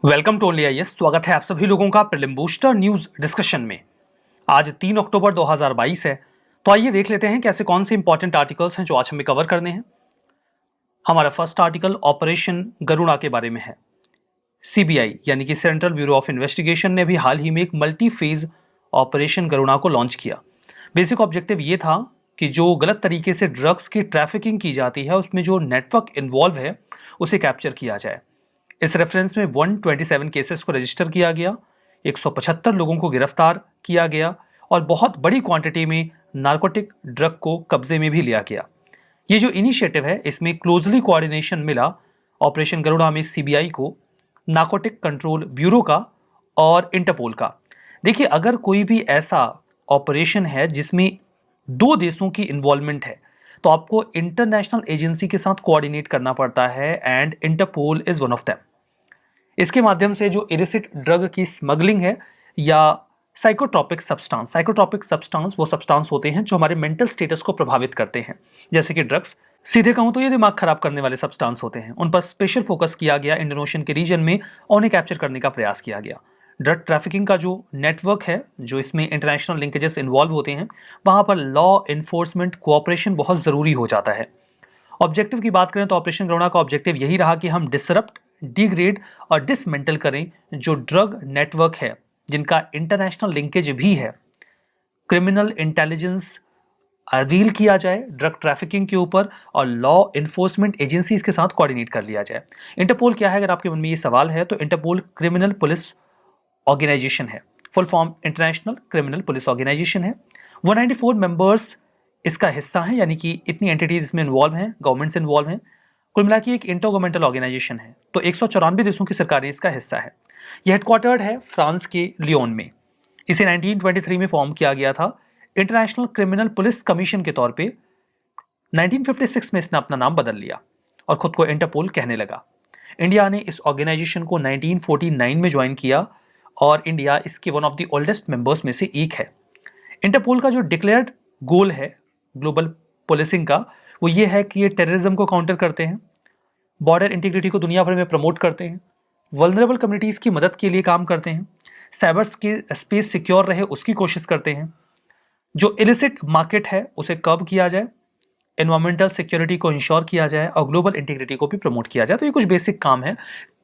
Welcome to only IAS. स्वागत है आप सभी लोगों का प्रीलिम बूस्टर न्यूज डिस्कशन में। आज 3 अक्टूबर 2022 है, तो आइए देख लेते हैं कैसे कौन से इंपॉर्टेंट आर्टिकल्स हैं जो आज हमें कवर करने हैं। हमारा फर्स्ट आर्टिकल ऑपरेशन गरुड़ा के बारे में है। सीबीआई यानी कि सेंट्रल ब्यूरो ऑफ इन्वेस्टिगेशन ने भी हाल ही में एक मल्टी फेज ऑपरेशन गरुड़ा को लॉन्च किया। बेसिक ऑब्जेक्टिव ये था कि जो गलत तरीके से ड्रग्स की ट्रैफिकिंग की जाती है उसमें जो नेटवर्क इन्वॉल्व है उसे कैप्चर किया जाए। इस रेफरेंस में 127 केसेस को रजिस्टर किया गया, 175 लोगों को गिरफ्तार किया गया और बहुत बड़ी क्वांटिटी में नार्कोटिक ड्रग को कब्जे में भी लिया गया। ये जो इनिशिएटिव है इसमें क्लोजली कोऑर्डिनेशन मिला ऑपरेशन गरुड़ा में सीबीआई को, नार्कोटिक कंट्रोल ब्यूरो का और इंटरपोल का। देखिए, अगर कोई भी ऐसा ऑपरेशन है जिसमें दो देशों की इन्वॉल्वमेंट है तो आपको इंटरनेशनल एजेंसी के साथ कोऑर्डिनेट करना पड़ता है and Interpol is one of them. इसके माध्यम से जो इलिसिट ड्रग की स्मगलिंग है या साइकोट्रॉपिक सब्सटेंस वो सब्सटेंस होते हैं जो हमारे मेंटल स्टेटस को प्रभावित करते हैं, जैसे कि ड्रग्स। सीधे कहूं तो ये दिमाग खराब करने वाले सब्सटेंस होते हैं, उन पर स्पेशल फोकस किया गया इंडियन ओशन के रीजन में और उन्हें कैप्चर करने का प्रयास किया गया। ड्रग ट्रैफिकिंग का जो नेटवर्क है, जो इसमें इंटरनेशनल लिंकेजेस इन्वॉल्व होते हैं, वहां पर लॉ इन्फोर्समेंट कोऑपरेशन बहुत जरूरी हो जाता है। ऑब्जेक्टिव की बात करें तो ऑपरेशन गरुड़ा का ऑब्जेक्टिव यही रहा कि हम डिसरप्ट, डिग्रेड और डिसमेंटल करें जो ड्रग नेटवर्क है जिनका इंटरनेशनल लिंकेज भी है। क्रिमिनल इंटेलिजेंस रिवील किया जाए ड्रग ट्रैफिकिंग के ऊपर और लॉ इन्फोर्समेंट एजेंसीज के साथ कोऑर्डिनेट कर लिया जाए। इंटरपोल क्या है, अगर आपके मन में ये सवाल है तो इंटरपोल क्रिमिनल पुलिस ऑर्गेनाइजेशन है, full form international criminal police organisation है। 194 मेंबर्स इसका हिस्सा है, यानी कि इतनी एंटिटीज इसमें इन्वॉल्व हैं, गवर्नमेंट्स इन्वॉल्व हैं। कुल मिला के एक इंटरगवर्नमेंटल ऑर्गेनाइजेशन है, तो 194 देशों की सरकारें इसका हिस्सा है। यह हेडक्वार्टर्ड है फ्रांस के लियोन में। इसे 1923 में फॉर्म किया गया था इंटरनेशनल क्रिमिनल पुलिस कमीशन के तौर पे। 1956 में इसने अपना नाम बदल लिया और खुद को इंटरपोल कहने लगा। इंडिया ने इस ऑर्गेनाइजेशन को 1949 में ज्वाइन किया और इंडिया इसके one of the oldest members में से एक है। इंटरपोल का जो डिक्लेयर्ड गोल है ग्लोबल पुलिसिंग का, वो ये है कि ये टेररिज्म को काउंटर करते हैं, बॉर्डर इंटीग्रिटी को दुनिया भर में प्रमोट करते हैं, वल्नरेबल कम्युनिटीज की मदद के लिए काम करते हैं, साइबर स्पेस सिक्योर रहे उसकी कोशिश करते हैं, जो इलिसिट मार्केट है उसे कर्ब किया जाए, एनवायरमेंटल सिक्योरिटी को इंश्योर किया जाए और ग्लोबल इंटीग्रिटी को भी प्रमोट किया जाए। तो ये कुछ बेसिक काम है,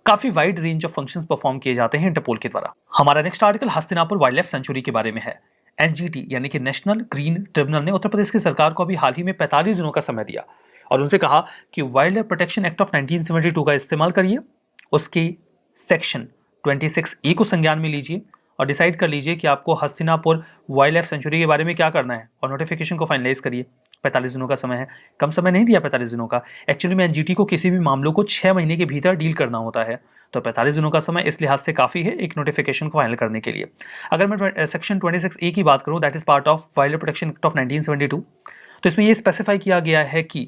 काफी wide range of functions perform किए जाते हैं इंटरपोल के द्वारा। हमारा next article Hastinapur wild life sanctuary के बारे में है। एनजीटी यानी कि नेशनल ग्रीन ट्रिब्यूनल ने उत्तर प्रदेश की सरकार को अभी हाल ही में 45 दिनों का समय दिया और उनसे कहा कि wild life protection act of 1972 का इस्तेमाल करिए, उसके सेक्शन 26A को संज्ञान में लीजिए और डिसाइड कर लीजिए कि आपको हस्तिनापुर वाइल्ड लाइफ सेंचुरी के बारे में क्या करना है और नोटिफिकेशन को फाइनलाइज करिए। 45 दिनों का समय है, कम समय नहीं दिया 45 दिनों का। एक्चुअली में एनजीटी को किसी भी मामलों को 6 महीने के भीतर डील करना होता है, तो 45 दिनों का समय इस लिहाज से काफी है एक नोटिफिकेशन को फाइनल करने के लिए। अगर मैं सेक्शन 26A की बात करूं, that is part of wild life protection act of 1972, तो इसमें ये स्पेसिफाई किया गया है कि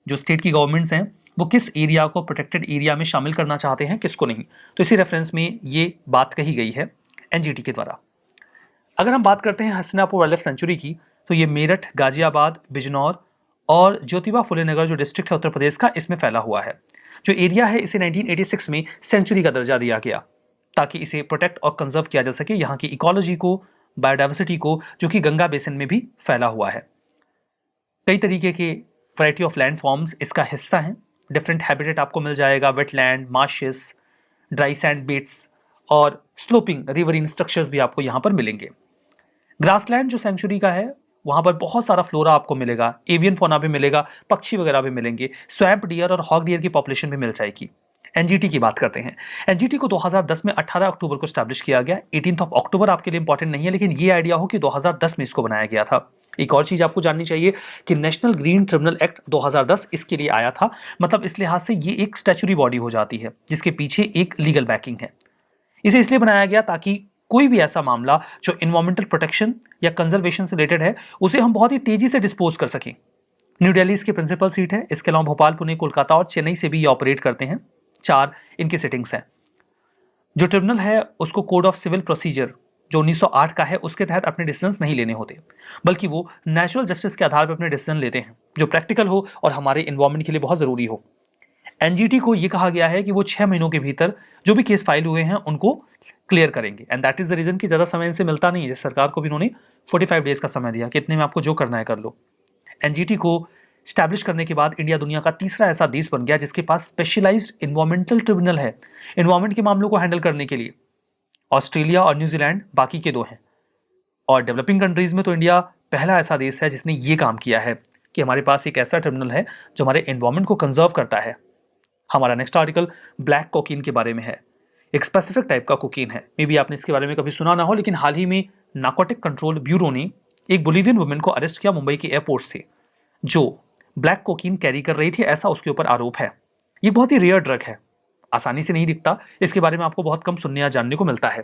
जो स्टेट की गवर्नमेंट्स हैं वो किस एरिया को प्रोटेक्टेड एरिया में शामिल करना चाहते हैं, किसको नहीं। तो इसी रेफरेंस में ये बात कही गई है एनजीटी के द्वारा। अगर हम बात करते हैं हस्तिनापुर वाइल्ड लाइफ सेंचुरी की, तो ये मेरठ, गाजियाबाद, बिजनौर और ज्योतिबा फुले नगर जो डिस्ट्रिक्ट है उत्तर प्रदेश का, इसमें फैला हुआ है। जो एरिया है इसे 1986 में सेंचुरी का दर्जा दिया गया ताकि इसे प्रोटेक्ट और कंजर्व किया जा सके, यहाँ की इकोलॉजी को, बायोडाइवर्सिटी को, जो कि गंगा बेसिन में भी फैला हुआ है। कई तरीके के वैरायटी ऑफ लैंड फॉर्म्स इसका हिस्सा हैं। डिफरेंट हैबिटेट आपको मिल जाएगा, wetland, marshes, dry sand beds और स्लोपिंग रिवरीन स्ट्रक्चर्स भी आपको यहाँ पर मिलेंगे। ग्रासलैंड जो सेंचुरी का है वहाँ पर बहुत सारा फ्लोरा आपको मिलेगा, एवियन फौना भी मिलेगा, पक्षी वगैरह भी मिलेंगे, स्वैम्प डियर और हॉग डियर की पॉपुलेशन भी मिल जाएगी। एनजीटी की बात करते हैं। एनजीटी को 2010 में 18 अक्टूबर को स्टैब्लिश किया गया। 18 अक्टूबर आपके लिए इंपॉर्टेंट नहीं है, लेकिन ये आइडिया हो कि 2010 में इसको बनाया गया था। एक और चीज आपको जाननी चाहिए कि नेशनल ग्रीन ट्रिब्यूनल एक्ट 2010 इसके लिए आया था, मतलब इस लिहाज से ये एक स्टैच्यूटरी बॉडी हो जाती है जिसके पीछे एक लीगल बैकिंग है। इसे इसलिए बनाया गया ताकि कोई भी ऐसा मामला जो इन्वायरमेंटल प्रोटेक्शन या कंजर्वेशन से रिलेटेड है उसे हम बहुत ही तेजी से डिस्पोज कर सकें। न्यू दिल्ली इसकी प्रिंसिपल सीट है, इसके अलावा भोपाल, पुणे, कोलकाता और चेन्नई से भी ये ऑपरेट करते हैं। 4 इनकी सिटिंग्स हैं। जो ट्रिब्यूनल है उसको कोड ऑफ सिविल प्रोसीजर जो 1908 का है उसके तहत अपने डिसीजंस नहीं लेने होते, बल्कि वो नेचुरल जस्टिस के आधार पर अपने डिसीजन लेते हैं जो प्रैक्टिकल हो और हमारे इन्वायरमेंट के लिए बहुत जरूरी हो। एनजीटी को ये कहा गया है कि वो 6 महीनों के भीतर जो भी केस फाइल हुए हैं उनको क्लियर करेंगे, and that is the reason कि ज़्यादा समय इनसे मिलता नहीं है। सरकार को भी इन्होंने 45 डेज का समय दिया कि इतने में आपको जो करना है कर लो। एनजीटी को स्टैब्लिश करने के बाद इंडिया दुनिया का तीसरा ऐसा देश बन गया जिसके पास स्पेशलाइज्ड इन्वायरमेंटल ट्रिब्यूनल है इन्वायरमेंट के मामलों को हैंडल करने के लिए। ऑस्ट्रेलिया और न्यूजीलैंड बाकी के 2 हैं, और डेवलपिंग कंट्रीज में तो इंडिया पहला ऐसा देश है जिसने ये काम किया है कि हमारे पास एक ऐसा ट्रिब्यूनल है जो हमारे एनवायरमेंट को कंजर्व करता है। हमारा नेक्स्ट आर्टिकल ब्लैक कोकीन के बारे में है। एक स्पेसिफिक टाइप का कोकीन है, मे बी आपने इसके बारे में कभी सुना ना हो, लेकिन हाल ही में नार्कोटिक कंट्रोल ब्यूरो ने एक बोलिवियन वुमेन को अरेस्ट किया मुंबई के एयरपोर्ट से, जो ब्लैक कोकीन कैरी कर रही थी, ऐसा उसके ऊपर आरोप है। ये बहुत ही रेयर ड्रग है, आसानी से नहीं दिखता, इसके बारे में आपको बहुत कम सुनने या जानने को मिलता है।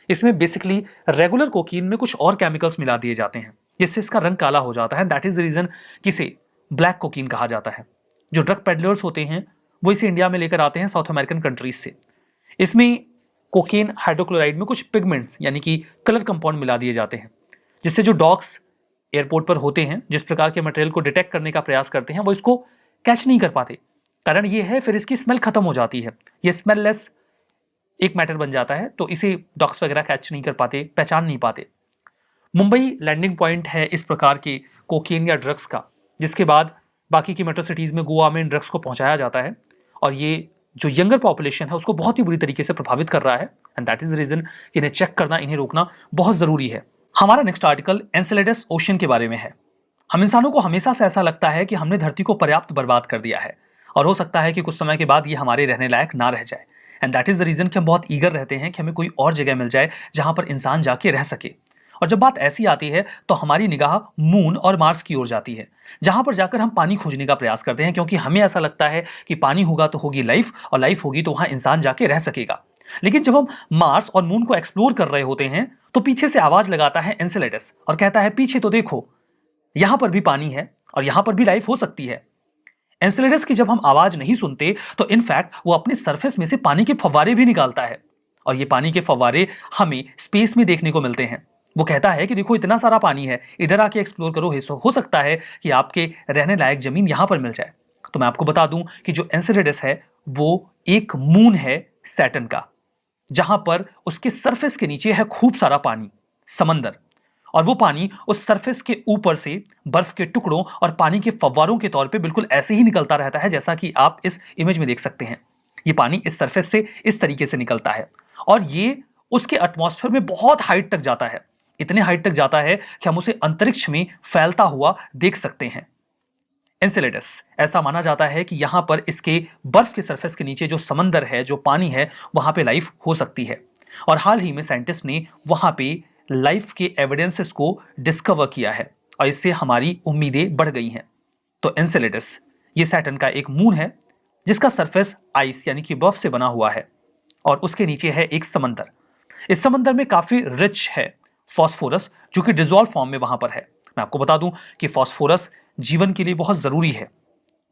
इसमें बेसिकली रेगुलर कोकीन में कुछ और केमिकल्स मिला दिए जाते हैं जिससे इसका रंग काला हो जाता है। दैट इज द रीजन कि इसे ब्लैक कोकीन कहा जाता है। जो ड्रग पेडलर्स होते हैं वो इसे इंडिया में लेकर आते हैं साउथ अमेरिकन कंट्रीज से। इसमें कोकेन हाइड्रोक्लोराइड में कुछ पिगमेंट्स यानी कि कलर कंपाउंड मिला दिए जाते हैं, जिससे जो डॉग्स एयरपोर्ट पर होते हैं जिस प्रकार के मटेरियल को डिटेक्ट करने का प्रयास करते हैं वो इसको कैच नहीं कर पाते। कारण ये है फिर इसकी स्मेल खत्म हो जाती है, ये स्मेललेस एक मैटर बन जाता है, तो इसे डॉग्स वगैरह कैच नहीं कर पाते, पहचान नहीं पाते। मुंबई लैंडिंग पॉइंट है इस प्रकार के कोकेन या ड्रग्स का, जिसके बाद बाकी की मेट्रो सिटीज़ में, गोवा में इन ड्रग्स को पहुंचाया जाता है, और ये जो यंगर पॉपुलेशन है उसको बहुत ही बुरी तरीके से प्रभावित कर रहा है, and that is the reason कि इन्हें चेक करना, इन्हें रोकना बहुत ज़रूरी है। हमारा नेक्स्ट आर्टिकल एनसेलेडस ओशन के बारे में है। हम इंसानों को हमेशा से ऐसा लगता है कि हमने धरती को पर्याप्त बर्बाद कर दिया है, और हो सकता है कि कुछ समय के बाद ये हमारे रहने लायक ना रह जाए, and that is the reason कि हम बहुत ईगर रहते हैं कि हमें कोई और जगह मिल जाए जहां पर इंसान जाके रह सके। और जब बात ऐसी आती है तो हमारी निगाह मून और मार्स की ओर जाती है, जहां पर जाकर हम पानी खोजने का प्रयास करते हैं, क्योंकि हमें ऐसा लगता है कि पानी होगा तो होगी लाइफ, और लाइफ होगी तो वहां इंसान जाके रह सकेगा। लेकिन जब हम मार्स और मून को एक्सप्लोर कर रहे होते हैं तो पीछे से आवाज लगाता है एनसेलेडस और कहता है पीछे तो देखो, यहां पर भी पानी है और यहां पर भी लाइफ हो सकती है। एनसेलेडस की जब हम आवाज नहीं सुनते तो इनफैक्ट वो अपने सरफेस में से पानी के फव्वारे भी निकालता है, और ये पानी के फव्वारे हमें स्पेस में देखने को मिलते हैं। वो कहता है कि देखो इतना सारा पानी है, इधर आके एक्सप्लोर करो, हो सकता है कि आपके रहने लायक जमीन यहां पर मिल जाए। तो मैं आपको बता दूं कि जो एनसेलेडस है वो एक मून है सैटर्न का, जहां पर उसके सरफेस के नीचे है खूब सारा पानी, समंदर, और वो पानी उस सरफेस के ऊपर से बर्फ के टुकड़ों और पानी के फव्वारों के तौर पे बिल्कुल ऐसे ही निकलता रहता है जैसा कि आप इस इमेज में देख सकते हैं। ये पानी इस सरफेस से इस तरीके से निकलता है, और ये उसके एटमॉस्फेयर में बहुत हाइट तक जाता है, इतने हाइट तक जाता है कि हम उसे अंतरिक्ष में फैलता हुआ देख सकते हैं। एनसेलेडस, ऐसा माना जाता है कि यहां पर इसके बर्फ के सरफेस के नीचे जो समंदर है, जो पानी है, वहां पे लाइफ हो सकती है, और हाल ही में साइंटिस्ट ने वहां पे लाइफ के एविडेंसेस को डिस्कवर किया है, और इससे हमारी उम्मीदें बढ़ गई हैं। तो एनसेलेडस ये सैटर्न का एक मून है जिसका सरफेस आइस यानी कि बर्फ से बना हुआ है, और उसके नीचे है एक समंदर। इस समंदर में काफी रिच है फॉस्फोरस, जो कि डिसॉल्व फॉर्म में वहां पर है। मैं आपको बता दूं कि फॉस्फोरस जीवन के लिए बहुत जरूरी है,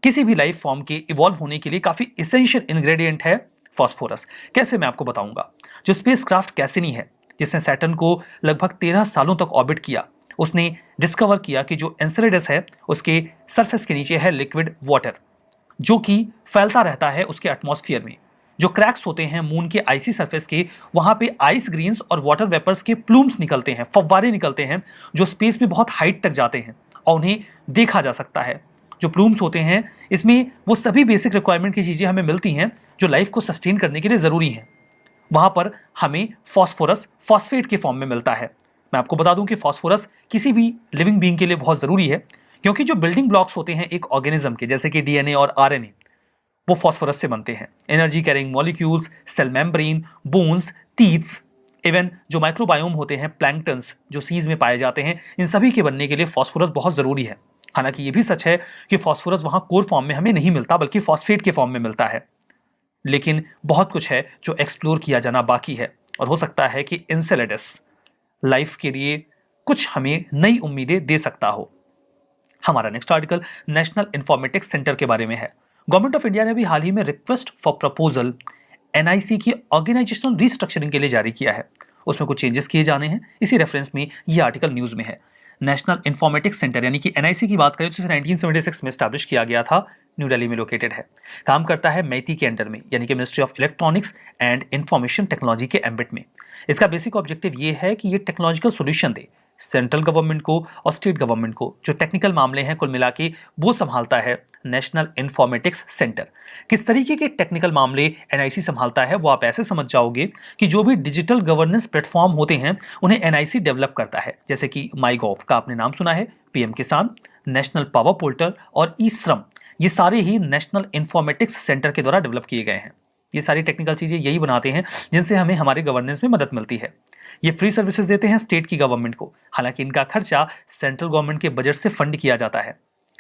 किसी भी लाइफ फॉर्म के इवॉल्व होने के लिए काफी इसेंशियल इंग्रेडिएंट है फॉस्फोरस। कैसे, मैं आपको बताऊंगा। जो स्पेसक्राफ्ट कैसिनी है, जिसने सैटर्न को लगभग 13 सालों तक ऑर्बिट किया, उसने डिस्कवर किया कि जो एनसेलेडस है उसके सरफेस के नीचे है लिक्विड वाटर, जो कि फैलता रहता है उसके एटमॉस्फेयर में। जो क्रैक्स होते हैं मून के आइसी सरफेस के, वहां पे आइस ग्रीन्स और वाटर वेपर्स के प्लूम्स निकलते हैं, फव्वारे निकलते हैं, जो स्पेस में बहुत हाइट तक जाते हैं और उन्हें देखा जा सकता है। जो प्लूम्स होते हैं इसमें वो सभी बेसिक रिक्वायरमेंट की चीज़ें हमें मिलती हैं जो लाइफ को सस्टेन करने के लिए ज़रूरी हैं। वहाँ पर हमें फॉस्फोरस फॉस्फेट के फॉर्म में मिलता है। मैं आपको बता दूं कि फॉस्फोरस किसी भी लिविंग बीइंग के लिए बहुत ज़रूरी है, क्योंकि जो बिल्डिंग ब्लॉक्स होते हैं एक ऑर्गेनिज्म के, जैसे कि डीएनए और आरएनए, वो फॉस्फोरस से बनते हैं। Energy carrying molecules, cell membrane, bones, teeths, even जो माइक्रोबायोम होते हैं, प्लैंक्टन्स जो सीज में पाए जाते हैं, इन सभी के बनने के लिए फॉस्फोरस बहुत ज़रूरी है। हालांकि ये भी सच है कि फॉस्फोरस वहाँ कोर फॉर्म में हमें नहीं मिलता, बल्कि फॉस्फेट के फॉर्म में मिलता है। लेकिन बहुत कुछ है जो एक्सप्लोर किया जाना बाकी है, और हो सकता है कि एनसेलेडस लाइफ के लिए कुछ हमें नई उम्मीदें दे सकता हो। हमारा next article national informatics centre के बारे में है। गवर्नमेंट ऑफ इंडिया ने भी हाल ही में रिक्वेस्ट फॉर प्रपोजल एनआईसी की ऑर्गेनाइजेशनल रिस्ट्रक्चरिंग के लिए जारी किया है। उसमें कुछ चेंजेस किए जाने हैं, इसी रेफरेंस में ये आर्टिकल न्यूज में है। नेशनल इन्फॉर्मेटिक्स सेंटर यानी कि एनआईसी की बात करें तो इसे 1976 में स्टैब्लिश किया गया था, न्यू दिल्ली में लोकेटेड है। काम करता है मैती के अंडर में यानी कि ministry of electronics and information technology के एम्बिट में। इसका बेसिक ऑब्जेक्टिव ये है कि ये टेक्नोलॉजिकल सोल्यूशन दे सेंट्रल गवर्नमेंट को और स्टेट गवर्नमेंट को। जो टेक्निकल मामले हैं कुल मिला के वो संभालता है नेशनल इन्फॉर्मेटिक्स सेंटर। किस तरीके के टेक्निकल मामले एनआईसी संभालता है वो आप ऐसे समझ जाओगे कि जो भी डिजिटल गवर्नेंस प्लेटफॉर्म होते हैं उन्हें एनआईसी डेवलप करता है, जैसे कि माईगॉव का आपने नाम सुना है, पीएम किसान, नेशनल पावर पोर्टल और ई श्रम, ये सारे ही नेशनल इन्फॉर्मेटिक्स सेंटर के द्वारा डेवलप किए गए हैं। ये सारी टेक्निकल चीजें यही बनाते हैं जिनसे हमें हमारे गवर्नेंस में मदद मिलती है। ये फ्री सर्विसेज देते हैं स्टेट की गवर्नमेंट को, हालांकि इनका खर्चा सेंट्रल गवर्नमेंट के बजट से फंड किया जाता है।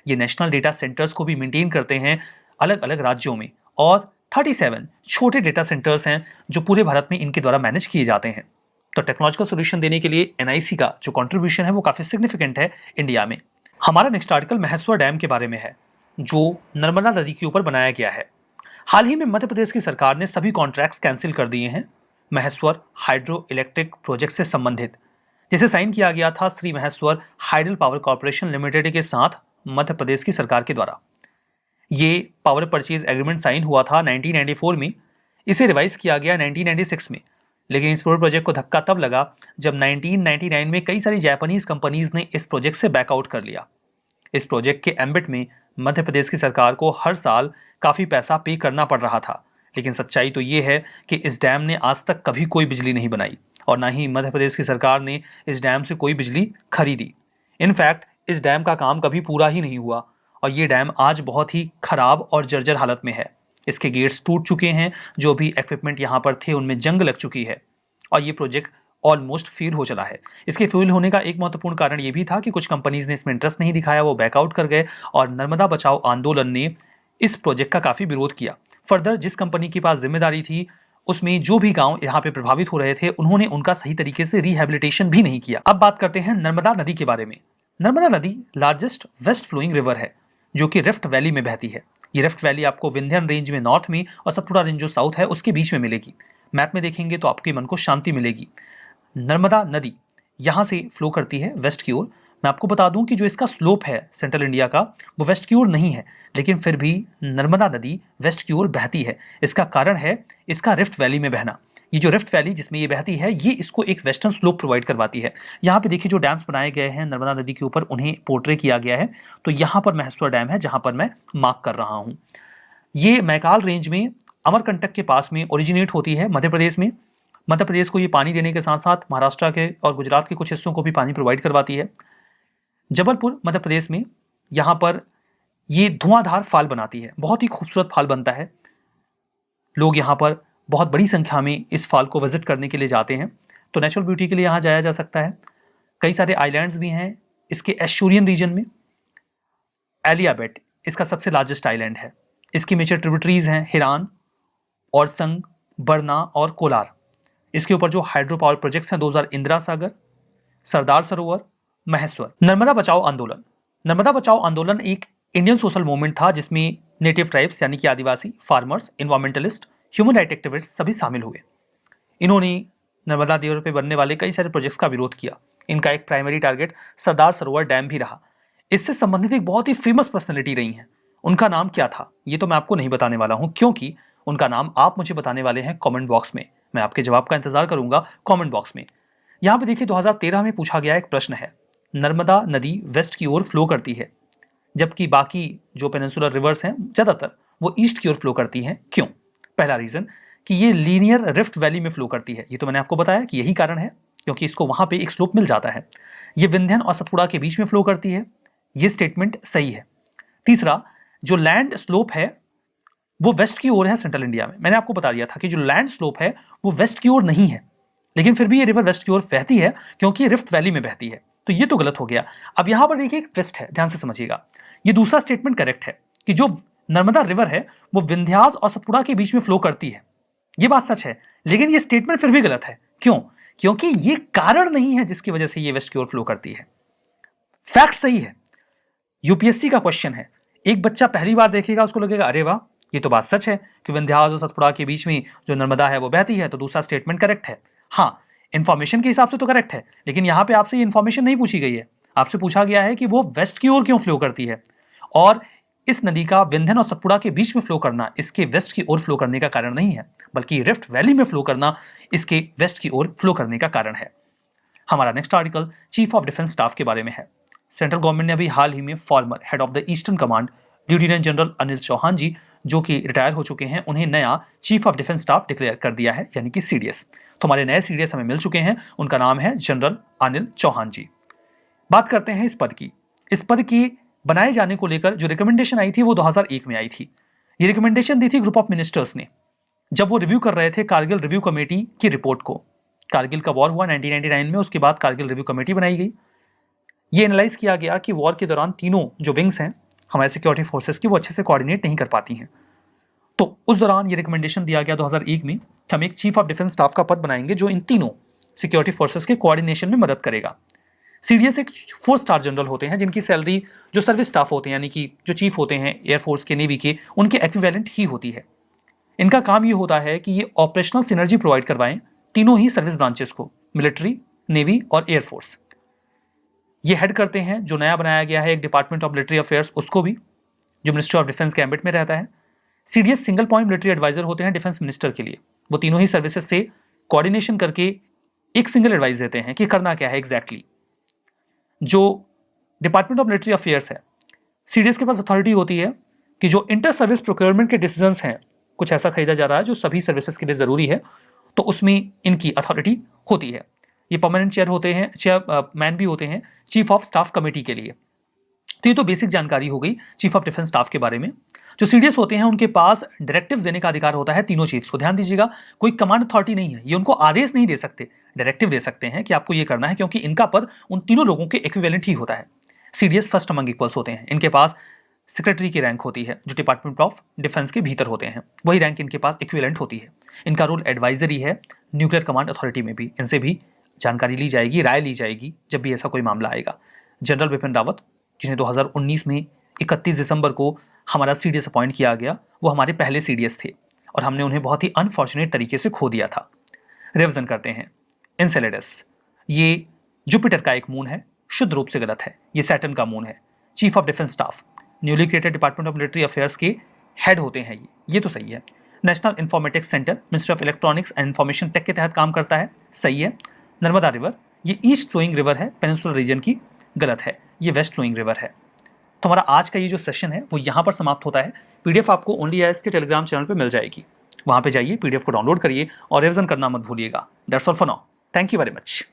ये नेशनल डेटा सेंटर्स को भी मेंटेन करते हैं अलग अलग राज्यों में, और 37 छोटे डेटा सेंटर्स हैं जो पूरे भारत में इनके द्वारा मैनेज किए जाते हैं। तो टेक्नोलॉजिकल सोल्यूशन देने के लिए एनआईसी का जो कंट्रीब्यूशन है वो काफी सिग्निफिकेंट है इंडिया में। हमारा नेक्स्ट आर्टिकल महेश्वर डैम के बारे में है जो नर्मदा नदी के ऊपर बनाया गया है। हाल ही में मध्य प्रदेश की सरकार ने सभी कॉन्ट्रैक्ट्स कैंसिल कर दिए हैं महेश्वर हाइड्रो इलेक्ट्रिक प्रोजेक्ट से संबंधित, जिसे साइन किया गया था Shri Maheshwar hydel power corporation limited के साथ मध्य प्रदेश की सरकार के द्वारा। ये पावर परचेज एग्रीमेंट साइन हुआ था 1994 में, इसे रिवाइज किया गया 1996 में, लेकिन इस पूरे प्रोजेक्ट को धक्का तब लगा जब 1999 में कई सारी जापानीज कंपनीज ने इस प्रोजेक्ट से बैकआउट कर लिया। इस प्रोजेक्ट के एम्बिट में मध्य प्रदेश की सरकार को हर साल काफ़ी पैसा पे करना पड़ रहा था, लेकिन सच्चाई तो ये है कि इस डैम ने आज तक कभी कोई बिजली नहीं बनाई और ना ही मध्य प्रदेश की सरकार ने इस डैम से कोई बिजली खरीदी। इनफैक्ट इस डैम का काम कभी पूरा ही नहीं हुआ और ये डैम आज बहुत ही खराब और जर्जर हालत में है। इसके गेट्स टूट चुके हैं, जो भी इक्विपमेंट यहाँ पर थे उनमें जंग लग चुकी है और ये प्रोजेक्ट ऑलमोस्ट फेल हो चला है। इसके फेल होने का एक महत्वपूर्ण कारण ये भी था कि कुछ कंपनीज ने इसमें इंटरेस्ट नहीं दिखाया, वो बैकआउट कर गए और नर्मदा बचाओ आंदोलन ने इस प्रोजेक्ट का काफ़ी विरोध किया। फर्दर जिस कंपनी के पास जिम्मेदारी थी उसमें जो भी गांव यहाँ पे प्रभावित हो रहे थे उन्होंने उनका सही तरीके से रिहेबिलिटेशन भी नहीं किया। अब बात करते हैं नर्मदा नदी के बारे में। नर्मदा नदी लार्जेस्ट वेस्ट फ्लोइंग रिवर है जो कि रिफ्ट वैली में बहती है। ये रिफ्ट वैली आपको विंध्यन रेंज में नॉर्थ में और सतपुड़ा रेंज जो साउथ है उसके बीच में मिलेगी। मैप में देखेंगे तो आपके मन को शांति मिलेगी। नर्मदा नदी यहाँ से फ्लो करती है वेस्ट की ओर। मैं आपको बता दूं कि जो इसका स्लोप है सेंट्रल इंडिया का वो वेस्ट की ओर नहीं है, लेकिन फिर भी नर्मदा नदी वेस्ट की ओर बहती है। इसका कारण है इसका रिफ्ट वैली में बहना। ये जो रिफ्ट वैली जिसमें ये बहती है ये इसको एक वेस्टर्न स्लोप प्रोवाइड करवाती है। यहाँ पे देखिए जो डैम्स बनाए गए हैं नर्मदा नदी के ऊपर उन्हें पोर्ट्रे किया गया है। तो यहाँ पर महेश्वर डैम है जहाँ पर मैं मार्क कर रहा हूँ। ये मैकाल रेंज में अमरकंटक के पास में ओरिजिनेट होती है मध्य प्रदेश में। मध्य प्रदेश को ये पानी देने के साथ साथ महाराष्ट्र के और गुजरात के कुछ हिस्सों को भी पानी प्रोवाइड करवाती है। जबलपुर मध्य प्रदेश में यहाँ पर ये धुआंधार फाल बनाती है, बहुत ही खूबसूरत फाल बनता है। लोग यहाँ पर बहुत बड़ी संख्या में इस फाल को विजिट करने के लिए जाते हैं। तो नेचुरल ब्यूटी के लिए यहाँ जाया जा सकता है। कई सारे आइलैंड्स भी हैं इसके एश्योरियन रीजन में। एलियाबेट इसका सबसे लार्जेस्ट आइलैंड है। इसकी मेजर ट्रिब्यूटरीज हैं हिरान, औरसंग, बरना और कोलार। इसके ऊपर जो हाइड्रो पावर प्रोजेक्ट्स हैं 2000 इंदिरा सागर, सरदार सरोवर, महेश्वर। नर्मदा बचाओ आंदोलन। नर्मदा बचाओ आंदोलन एक इंडियन सोशल मूवमेंट था जिसमें नेटिव ट्राइब्स यानी कि आदिवासी, farmers, environmentalist, human right activist सभी शामिल हुए। इन्होंने नर्मदा रिवर पे बनने वाले कई सारे प्रोजेक्ट्स का विरोध किया। इनका एक primary target Sardar Sarovar dam भी रहा। इससे संबंधित एक बहुत ही फेमस पर्सनैलिटी रही हैं। उनका नाम क्या था ये तो मैं आपको नहीं बताने वाला हूँ, क्योंकि उनका नाम आप मुझे बताने वाले हैं कमेंट बॉक्स में। मैं आपके जवाब का इंतजार करूंगा कमेंट बॉक्स में। यहाँ पे देखिए 2013 में पूछा गया एक प्रश्न है, नर्मदा नदी वेस्ट की ओर फ्लो करती है जबकि बाकी जो पेनिनसुलर रिवर्स हैं ज़्यादातर वो ईस्ट की ओर फ्लो करती हैं, क्यों? पहला रीज़न कि ये लीनियर रिफ्ट वैली में फ्लो करती है। ये तो मैंने आपको बताया कि यही कारण है, क्योंकि इसको वहाँ पे एक स्लोप मिल जाता है। ये विंध्यन और सतपुड़ा के बीच में फ्लो करती है, ये स्टेटमेंट सही है। तीसरा, जो लैंड स्लोप है वो वेस्ट की ओर है सेंट्रल इंडिया में। मैंने आपको बता दिया था कि जो लैंड स्लोप है वो वेस्ट की ओर नहीं है, लेकिन फिर भी ये रिवर वेस्ट की ओर बहती है क्योंकि ये रिफ्ट वैली में बहती है। तो ये तो गलत हो गया। अब यहाँ पर देखिए एक ट्विस्ट है, ध्यान से समझिएगा। ये दूसरा स्टेटमेंट करेक्ट है कि जो नर्मदा रिवर है वो विंध्यास और सतपुड़ा के बीच में फ्लो करती है, ये बात सच है, लेकिन ये स्टेटमेंट फिर भी गलत है। क्यों? क्योंकि ये कारण नहीं है जिसकी वजह से ये वेस्ट की ओर फ्लो करती है। फैक्ट सही है, यूपीएससी का क्वेश्चन है। एक बच्चा पहली बार देखेगा उसको लगेगा अरे वाह ये तो बात सच है कि विंध्यास और सतपुड़ा के बीच में जो नर्मदा है वो बहती है, तो दूसरा स्टेटमेंट करेक्ट है। हाँ, इन्फॉर्मेशन के हिसाब से तो करेक्ट है, लेकिन यहाँ पे आपसे ये इन्फॉर्मेशन नहीं पूछी गई है। आपसे पूछा गया है कि वो वेस्ट की ओर क्यों फ्लो करती है, और इस नदी का विंध्यन और सतपुड़ा के बीच में फ्लो करना इसके वेस्ट की ओर फ्लो करने का कारण नहीं है, बल्कि रिफ्ट वैली में फ्लो करना इसके वेस्ट की ओर फ्लो करने का कारण है। हमारा next article chief of defence staff के बारे में है। सेंट्रल गवर्नमेंट ने अभी हाल ही में former head of the eastern command lieutenant general Anil Chauhan ji, जो कि रिटायर हो चुके हैं, उन्हें नया chief of defence staff declare कर दिया है, यानी कि सीडीएस। तो हमारे नए सीडीएस हमें मिल चुके हैं, उनका नाम है जनरल अनिल चौहान जी। बात करते हैं इस पद की। इस पद की बनाए जाने को लेकर जो रिकमेंडेशन आई थी वो 2001 में आई थी। ये रिकमेंडेशन दी थी ग्रुप ऑफ मिनिस्टर्स ने, जब वो रिव्यू कर रहे थे कारगिल रिव्यू कमेटी की रिपोर्ट को। कारगिल का वॉर हुआ 1999 में, उसके बाद कारगिल रिव्यू कमेटी बनाई गई। ये एनालाइज किया गया कि वॉर के दौरान तीनों जो विंग्स हैं हमारे सिक्योरिटी फोर्सेस की, वो अच्छे से कोऑर्डिनेट नहीं कर पाती हैं। तो उस दौरान ये रिकमेंडेशन दिया गया 2001 में कि हम एक चीफ ऑफ डिफेंस स्टाफ का पद बनाएंगे जो इन तीनों सिक्योरिटी फोर्सेस के कोऑर्डिनेशन में मदद करेगा। सीडीएस एक 4 स्टार जनरल होते हैं, जिनकी सैलरी जो सर्विस स्टाफ होते हैं, यानी कि जो चीफ होते हैं एयरफोर्स के, नेवी के, उनके एक्विवेलेंट ही होती है। इनका काम ये होता है कि ये ऑपरेशनल सिनर्जी प्रोवाइड करवाएं तीनों ही सर्विस ब्रांचेस को, मिलिट्री, नेवी और एयरफोर्स। ये हेड करते हैं जो नया बनाया गया है एक डिपार्टमेंट ऑफ मिलिट्री अफेयर्स, उसको भी, जो मिनिस्ट्री ऑफ डिफेंस के एम्बिट में रहता है। CDS single point military adviser होते हैं डिफेंस मिनिस्टर के लिए। वो तीनों ही सर्विसेज से कोऑर्डिनेशन करके एक सिंगल एडवाइस देते हैं कि करना क्या है एग्जैक्टली। जो डिपार्टमेंट ऑफ मिलिट्री अफेयर्स है, सीडीएस के पास अथॉरिटी होती है कि जो इंटर सर्विस प्रोक्योरमेंट के डिसीजंस हैं, कुछ ऐसा खरीदा जा रहा है जो सभी सर्विसेज के लिए जरूरी है, तो उसमें इनकी अथॉरिटी होती है। ये परमानेंट चेयर होते हैं, चेयरमैन भी होते हैं चीफ ऑफ स्टाफ कमेटी के लिए। तो ये तो बेसिक जानकारी हो गई चीफ ऑफ डिफेंस स्टाफ के बारे में। जो सीडीएस होते हैं उनके पास डायरेक्टिव देने का अधिकार होता है तीनों चीफ्स को। ध्यान दीजिएगा, कोई कमांड अथॉरिटी नहीं है, ये उनको आदेश नहीं दे सकते, डायरेक्टिव दे सकते हैं कि आपको ये करना है, क्योंकि इनका पद उन तीनों लोगों के इक्विवेलेंट ही होता है। सीडीएस फर्स्ट अमंग इक्वल्स होते हैं। इनके पास सेक्रेटरी की रैंक होती है जो डिपार्टमेंट ऑफ डिफेंस के भीतर होते हैं, वही रैंक इनके पास इक्विवेलेंट होती है। इनका रोल एडवाइजरी है न्यूक्लियर कमांड अथॉरिटी में भी। इनसे भी जानकारी ली जाएगी, राय ली जाएगी जब भी ऐसा कोई मामला आएगा। जनरल बिपिन रावत, जिन्हें 2019 में 31 दिसंबर को हमारा सीडीएस अपॉइंट किया गया, वो हमारे पहले सीडीएस थे और हमने उन्हें बहुत ही अनफॉर्चुनेट तरीके से खो दिया था। रिविजन करते हैं। एनसेलेडस, ये जुपिटर का एक मून है, शुद्ध रूप से गलत है, ये सैटर्न का मून है। Chief of defence staff newly created department of military affairs के हेड होते हैं ये तो सही है। National informatics centre ministry of electronics and information tech के तहत काम करता है, सही है। नर्मदा रिवर, ये ईस्ट फ्लोइंग रिवर है पेनिनसुलर रीजन की, गलत है, ये वेस्ट फ्लोइंग रिवर है। तो हमारा आज का ये जो सेशन है वो यहाँ पर समाप्त होता है। पीडीएफ आपको ओनली आईएएस के टेलीग्राम चैनल पे मिल जाएगी, वहाँ पे जाइए, पीडीएफ को डाउनलोड करिए और रिविजन करना मत भूलिएगा। That's all for now, thank you very much.